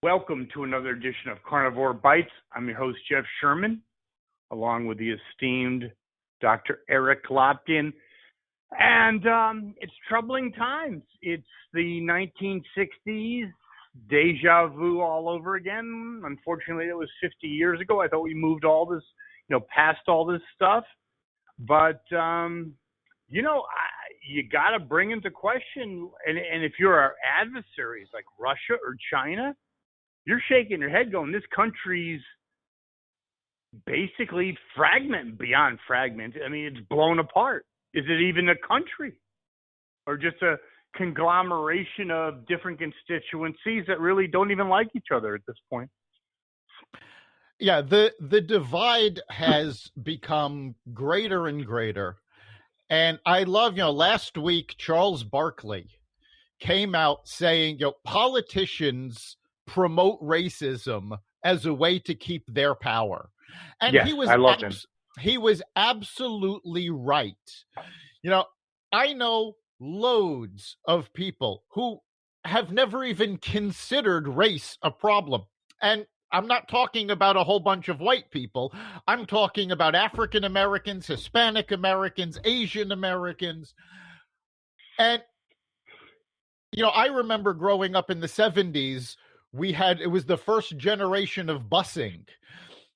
Welcome to another edition of Carnivore Bites. I'm your host, Jeff Sherman, along with the esteemed Dr. Eric Lopkin. And it's troubling times. It's the 1960s, deja vu all over again. Unfortunately, it was 50 years ago. I thought we moved all this, past all this stuff. But, you got to bring into question, and if you're our adversaries like Russia or China, you're shaking your head going, this country's basically beyond fragmented. I mean, it's blown apart. Is it even a country or just a conglomeration of different constituencies that really don't even like each other at this point? Yeah, the divide has become greater and greater. And I love, last week, Charles Barkley came out saying, politicians promote racism as a way to keep their power. And yes, I loved him. He was absolutely right. I know loads of people who have never even considered race a problem. And I'm not talking about a whole bunch of white people. I'm talking about African Americans, Hispanic Americans, Asian Americans. And, I remember growing up in the 70s, it was the first generation of busing.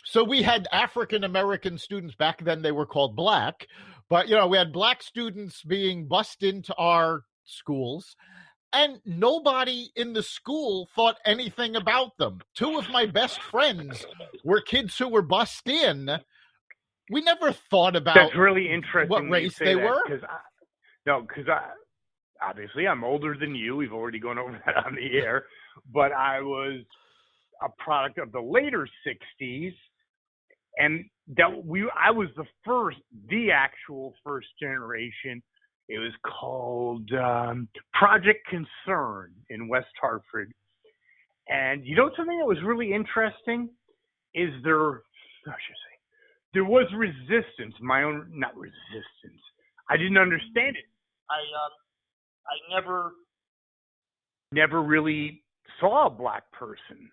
So we had African American students, back then they were called black, but, we had black students being bused into our schools. And nobody in the school thought anything about them. Two of my best friends were kids who were bussed in. We never thought about That's really interesting what race they were. Because obviously I'm older than you. We've already gone over that on the air. But I was a product of the later 60s. And I was the actual first generation. It was called Project Concern in West Hartford. And something that was really interesting is there was resistance, not resistance. I didn't understand it. I never really saw a black person.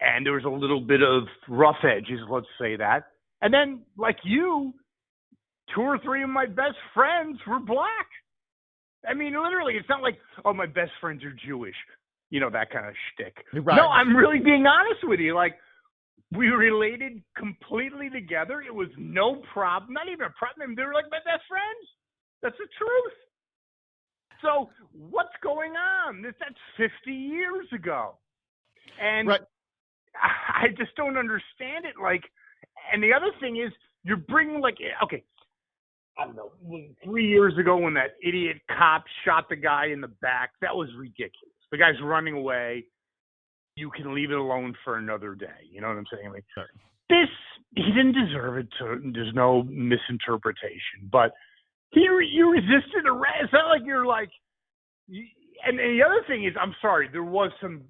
And there was a little bit of rough edges, let's say that. And then, like you, 2 or 3 of my best friends were black. I mean, literally, it's not like, oh, my best friends are Jewish, that kind of shtick. Right. No, I'm really being honest with you. Like, we related completely together. It was no problem, not even a problem. They were like my best friends. That's the truth. So what's going on? That's 50 years ago. And right. I just don't understand it. Like, and the other thing is, you're bringing okay, I don't know, 3 years ago when that idiot cop shot the guy in the back, that was ridiculous. The guy's running away. You can leave it alone for another day. You know what I'm saying? Like, sure. He didn't deserve it. There's no misinterpretation. But you resisted arrest. It's not like you're like, and the other thing is, I'm sorry, there was some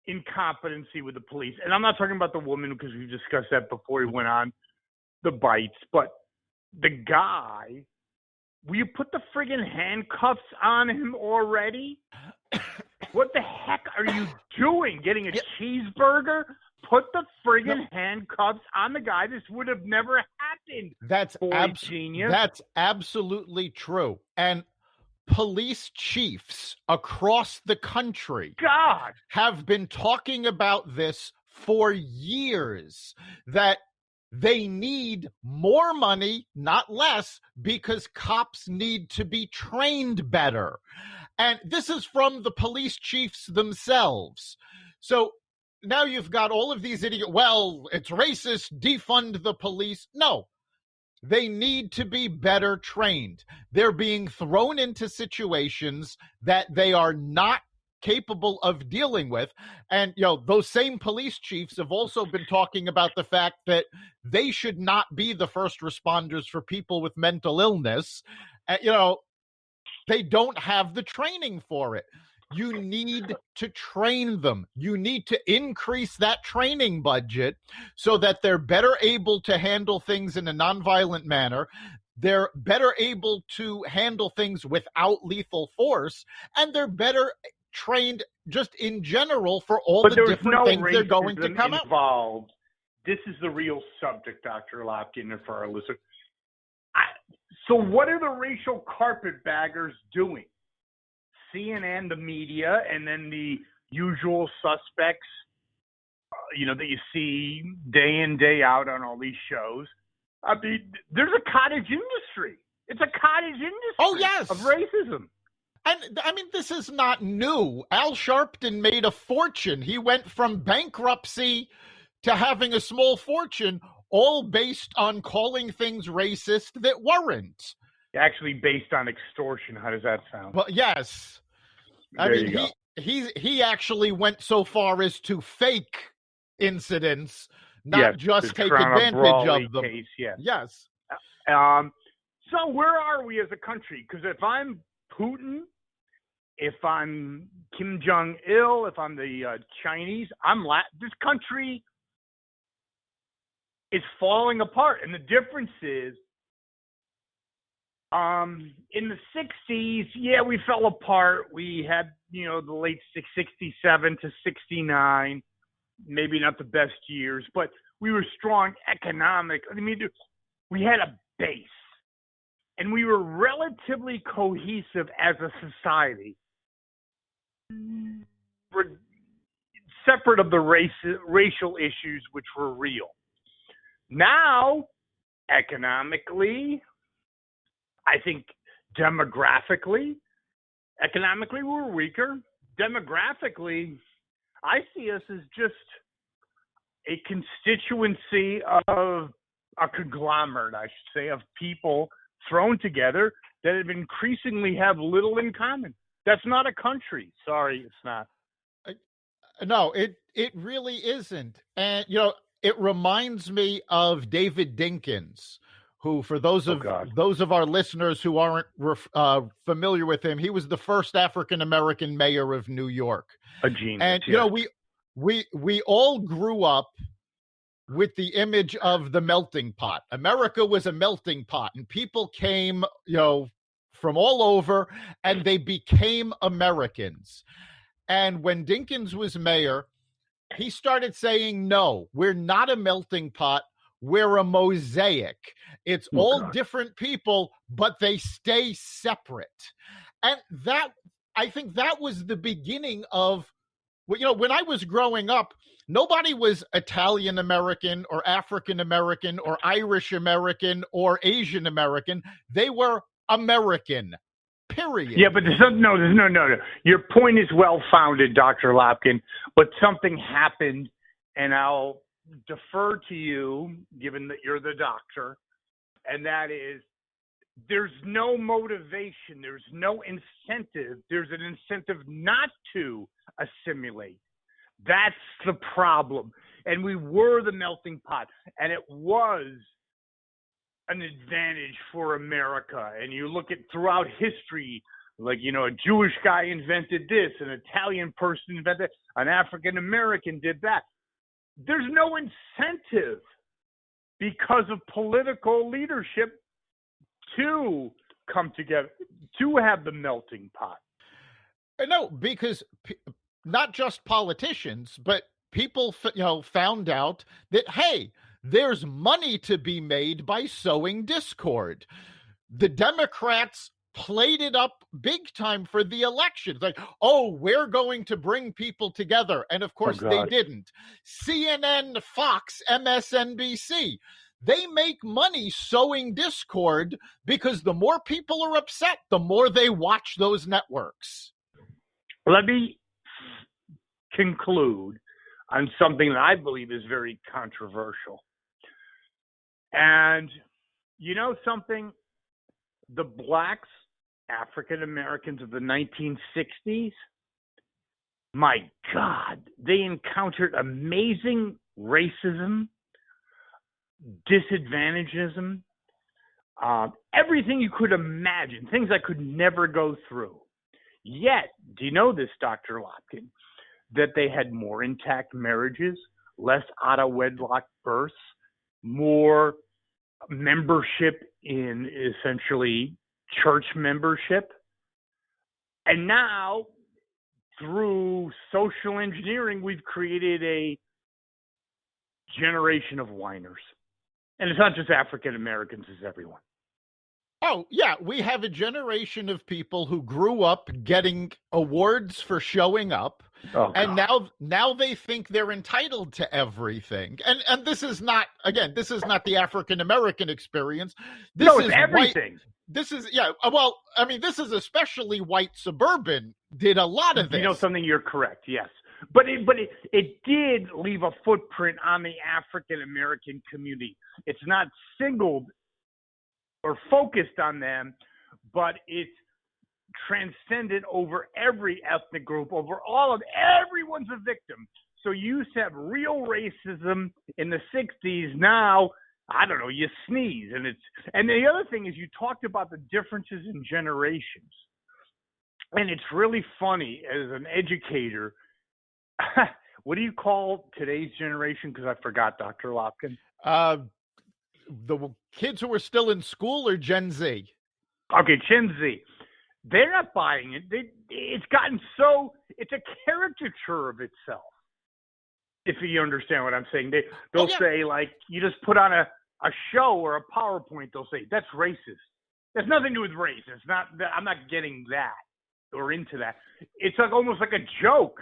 incompetency with the police. And I'm not talking about the woman because we've discussed that before he went on the bites, but the guy, will you put the friggin' handcuffs on him already? What the heck are you doing? Getting a cheeseburger? Put the friggin' handcuffs on the guy. This would have never happened. That's genius. That's absolutely true. And police chiefs across the country have been talking about this for years, that they need more money, not less, because cops need to be trained better. And this is from the police chiefs themselves. So now you've got all of these idiots, well, it's racist, defund the police. No, they need to be better trained. They're being thrown into situations that they are not capable of dealing with. And, those same police chiefs have also been talking about the fact that they should not be the first responders for people with mental illness. They don't have the training for it. You need to train them. You need to increase that training budget so that they're better able to handle things in a nonviolent manner. They're better able to handle things without lethal force, and they're better trained just in general for all the different things they're going to come involved. This is the real subject, Dr. Lopkin, and for our listeners. So what are the racial carpetbaggers doing? CNN, the media, and then the usual suspects, that you see day in, day out on all these shows. I mean, there's a cottage industry. It's a cottage industry of racism. And, I mean, this is not new. Al Sharpton made a fortune. He went from bankruptcy to having a small fortune, all based on calling things racist that weren't. Actually based on extortion. How does that sound? Well, yes. I mean, he actually went so far as to fake incidents, not just take advantage of them. Case, yes. Yes. So where are we as a country? Because if I'm Putin, if I'm Kim Jong-il, if I'm the Chinese, this country is falling apart. And the difference is, in the 60s, we fell apart. We had, the late 67 to 69, maybe not the best years, but we were strong economic. I mean, we had a base, and we were relatively cohesive as a society. We're separate of the racial issues, which were real. Now, economically, I think economically we're weaker. Demographically, I see us as just a constituency of a conglomerate, I should say, of people thrown together that have increasingly have little in common. That's not a country. Sorry, it's not. No, it really isn't. And, it reminds me of David Dinkins, who, for those of our listeners who aren't familiar with him, he was the first African-American mayor of New York. A genius. And, we all grew up with the image of the melting pot. America was a melting pot, and people came, from all over, and they became Americans. And when Dinkins was mayor, he started saying, no, we're not a melting pot. We're a mosaic. It's all different people, but they stay separate. And I think that was the beginning of, when I was growing up, nobody was Italian American or African American or Irish American or Asian American. They were American, period. Yeah, but there's no. Your point is well-founded, Dr. Lopkin, but something happened, and I'll defer to you, given that you're the doctor, and that is there's no motivation, there's no incentive, there's an incentive not to assimilate. That's the problem. And we were the melting pot, and it was an advantage for America. And you look at throughout history, like, a Jewish guy invented this, an Italian person invented that, an African American did that. There's no incentive because of political leadership to come together, to have the melting pot. No, because not just politicians, but people, found out that, hey, there's money to be made by sowing discord. The Democrats played it up big time for the elections. Like, we're going to bring people together. And of course they didn't. CNN, Fox, MSNBC, they make money sowing discord because the more people are upset, the more they watch those networks. Let me conclude on something that I believe is very controversial. And something? The blacks, African Americans of the 1960s, my God, they encountered amazing racism, disadvantageism, everything you could imagine, things I could never go through. Yet, do you know this, Dr. Lopkin, that they had more intact marriages, less out-of-wedlock births, more membership in essentially church membership? And now through social engineering, we've created a generation of whiners. And it's not just African Americans, it's everyone. Oh, yeah. We have a generation of people who grew up getting awards for showing up. Oh, and now they think they're entitled to everything. And this is not, again, this is not the African American experience. This is everything. This is, well, I mean, this is especially white suburban did a lot of this. You know something, you're correct, yes. But it did leave a footprint on the African American community. It's not singled or focused on them, but it's transcended over every ethnic group, over all of everyone's a victim. So you used to have real racism in the 60s. Now, I don't know, you sneeze. And the other thing is you talked about the differences in generations. And it's really funny as an educator. What do you call today's generation? Because I forgot, Dr. Lopkin. The kids who are still in school are Gen Z. Okay, Gen Z. They're not buying it. It's gotten so, it's a caricature of itself. If you understand what I'm saying. They'll say, like, you just put on a show or a PowerPoint, they'll say, that's racist. That's nothing to do with race. It's not, I'm not getting that or into that. It's like almost like a joke.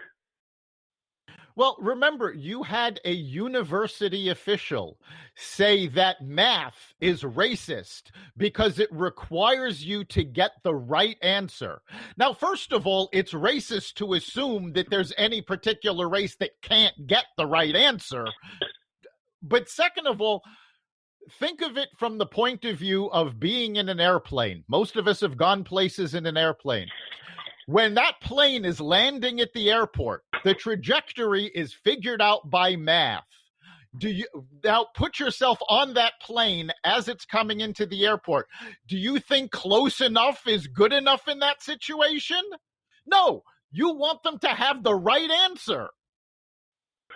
Well, remember, you had a university official say that math is racist because it requires you to get the right answer. Now, first of all, it's racist to assume that there's any particular race that can't get the right answer. But second of all, think of it from the point of view of being in an airplane. Most of us have gone places in an airplane. When that plane is landing at the airport, the trajectory is figured out by math. Do you now put yourself on that plane as it's coming into the airport? Do you think close enough is good enough in that situation? No, you want them to have the right answer.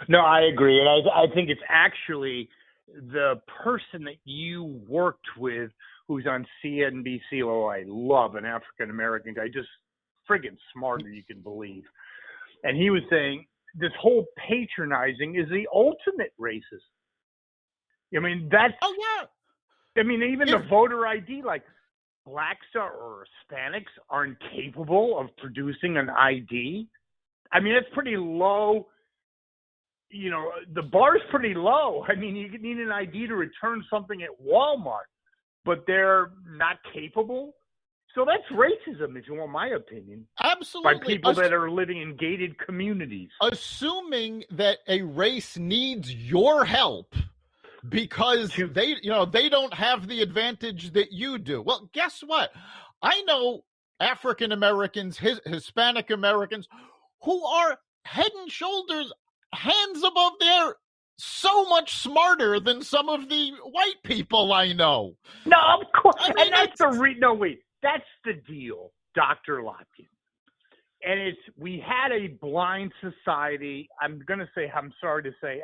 No, I agree. And I think it's actually the person that you worked with who's on CNBC. Oh, I love an African-American guy, just friggin' smarter than you can believe. And he was saying this whole patronizing is the ultimate racism. I mean, that's... Oh, yeah. I mean, even the voter ID, like, blacks or Hispanics aren't capable of producing an ID. I mean, that's pretty low. You know, the bar's pretty low. I mean, you need an ID to return something at Walmart, but they're not capable. So that's racism, if you want my opinion. Absolutely. By people that are living in gated communities. Assuming that a race needs your help because they don't have the advantage that you do. Well, guess what? I know African Americans, Hispanic Americans, who are head and shoulders, hands above their so much smarter than some of the white people I know. No, of course. I mean, and that's that's the deal, Dr. Lopkin. And we had a blind society. I'm sorry to say,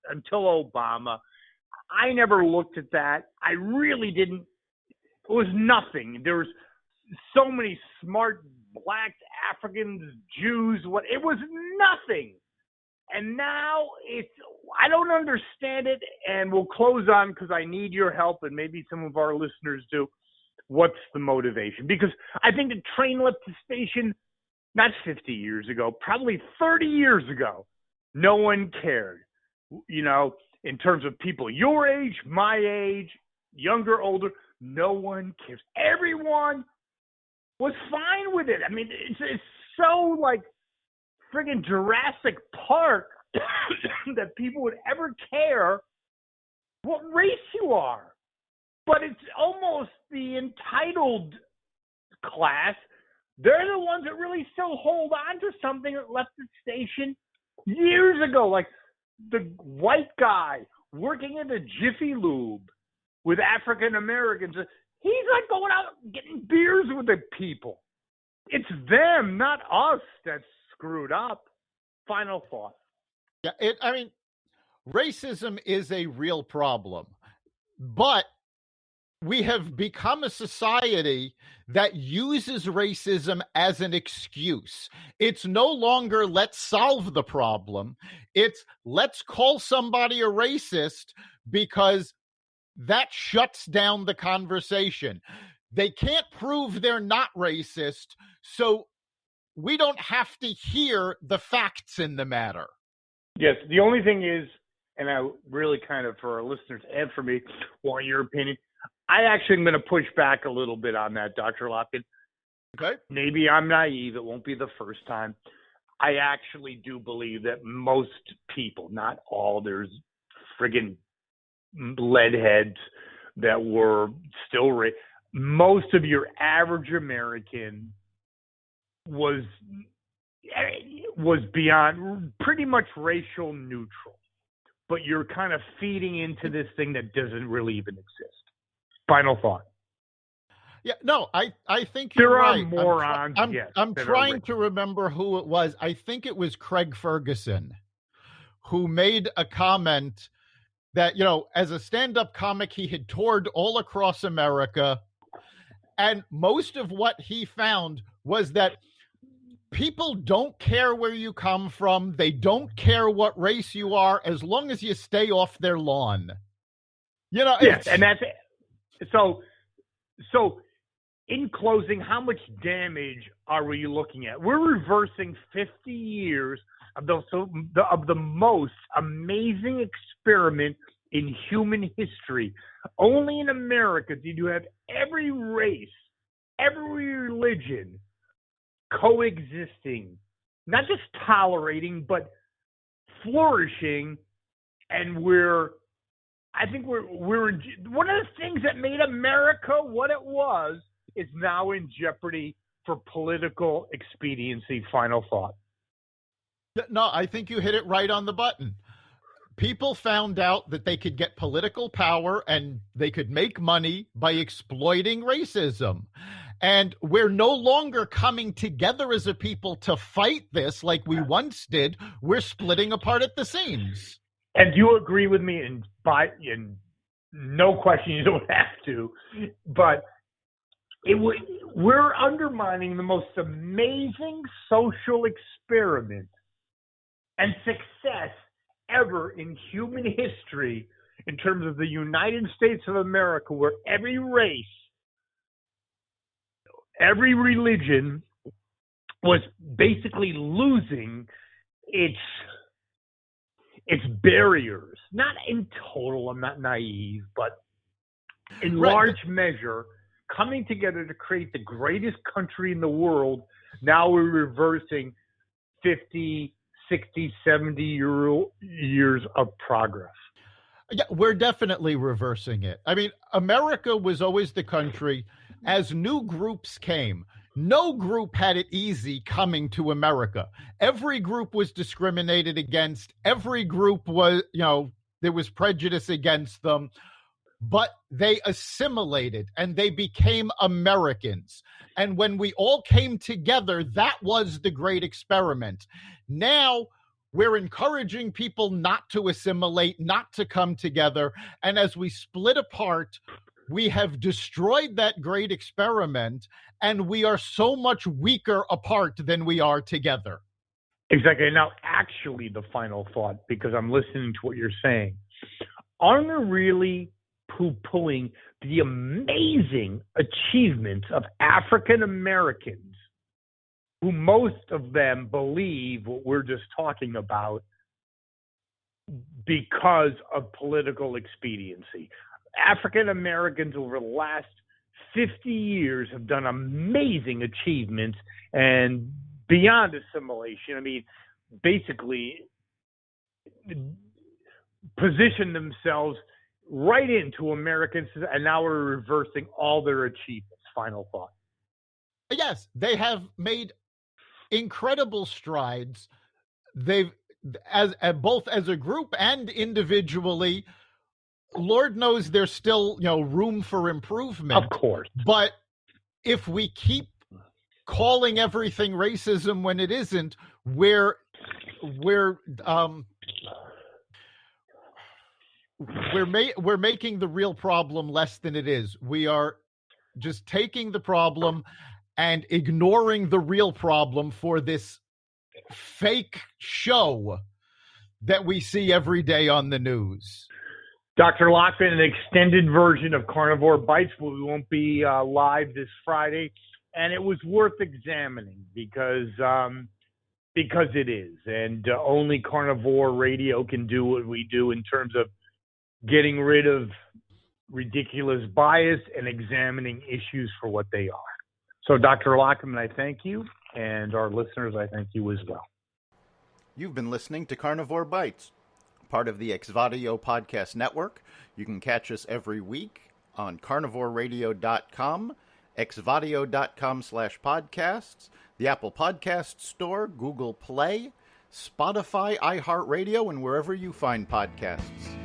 until Obama. I never looked at that. I really didn't. It was nothing. There was so many smart blacks, Africans, Jews. It was nothing. And now I don't understand it. And we'll close on, because I need your help, and maybe some of our listeners do. What's the motivation? Because I think the train left the station not 50 years ago, probably 30 years ago. No one cared, in terms of people your age, my age, younger, older. No one cares. Everyone was fine with it. I mean, it's so like friggin' Jurassic Park that people would ever care what race you are. But it's almost the entitled class. They're the ones that really still hold on to something that left the station years ago. Like the white guy working in the Jiffy Lube with African Americans. He's like going out getting beers with the people. It's them, not us, that's screwed up. Final thought. Yeah, racism is a real problem. But we have become a society that uses racism as an excuse. It's no longer let's solve the problem. It's let's call somebody a racist because that shuts down the conversation. They can't prove they're not racist, so we don't have to hear the facts in the matter. Yes, the only thing is, and I really kind of, for our listeners and for me, want your opinion. I actually am going to push back a little bit on that, Dr. Lopkin. Okay. Maybe I'm naive. It won't be the first time. I actually do believe that most people, not all, there's friggin' lead heads that were still most of your average American was beyond pretty much racial neutral, but you're kind of feeding into this thing that doesn't really even exist. Final thought. Yeah, no, I think you're there right. are morons. I'm trying to remember who it was. I think it was Craig Ferguson who made a comment that, as a stand-up comic, he had toured all across America, and most of what he found was that people don't care where you come from. They don't care what race you are, as long as you stay off their lawn. Yes, and that's it. So in closing, how much damage are we looking at? We're reversing 50 years of the most amazing experiment in human history. Only in America did you have every race, every religion coexisting, not just tolerating, but flourishing. And I think we're one of the things that made America what it was is now in jeopardy for political expediency. Final thought. No, I think you hit it right on the button. People found out that they could get political power and they could make money by exploiting racism. And we're no longer coming together as a people to fight this like we once did. We're splitting apart at the seams. And do you agree with me? And no question, you don't have to. But we're undermining the most amazing social experiment and success ever in human history in terms of the United States of America, where every race, every religion was basically losing its barriers. Not in total, I'm not naive, but in large measure, coming together to create the greatest country in the world. Now we're reversing 50, 60, 70 years of progress. Yeah, we're definitely reversing it. I mean, America was always the country. As new groups came, no group had it easy coming to America. Every group was discriminated against. Every group was, there was prejudice against them. But they assimilated and they became Americans. And when we all came together, that was the great experiment. Now we're encouraging people not to assimilate, not to come together. And as we split apart, we have destroyed that great experiment, and we are so much weaker apart than we are together. Exactly. Now, actually, the final thought, because I'm listening to what you're saying, aren't there really poo-pooing the amazing achievements of African Americans, who most of them believe what we're just talking about because of political expediency? African Americans over the last 50 years have done amazing achievements and beyond assimilation. I mean, basically position themselves right into Americans, and now we're reversing all their achievements. Final thought. Yes, they have made incredible strides. They've, both as a group and individually, Lord knows there's still, room for improvement. Of course. But if we keep calling everything racism when it isn't, we're we're making the real problem less than it is. We are just taking the problem and ignoring the real problem for this fake show that we see every day on the news. Dr. Lopkin, an extended version of Carnivore Bites. We won't be live this Friday, and it was worth examining because it is, and only Carnivore Radio can do what we do in terms of getting rid of ridiculous bias and examining issues for what they are. So, Dr. Lopkin, I thank you, and our listeners, I thank you as well. You've been listening to Carnivore Bites, part of the Exvadio Podcast Network. You can catch us every week on carnivoreradio.com, exvadio.com/podcasts, the Apple Podcast Store, Google Play, Spotify, iHeartRadio, and wherever you find podcasts.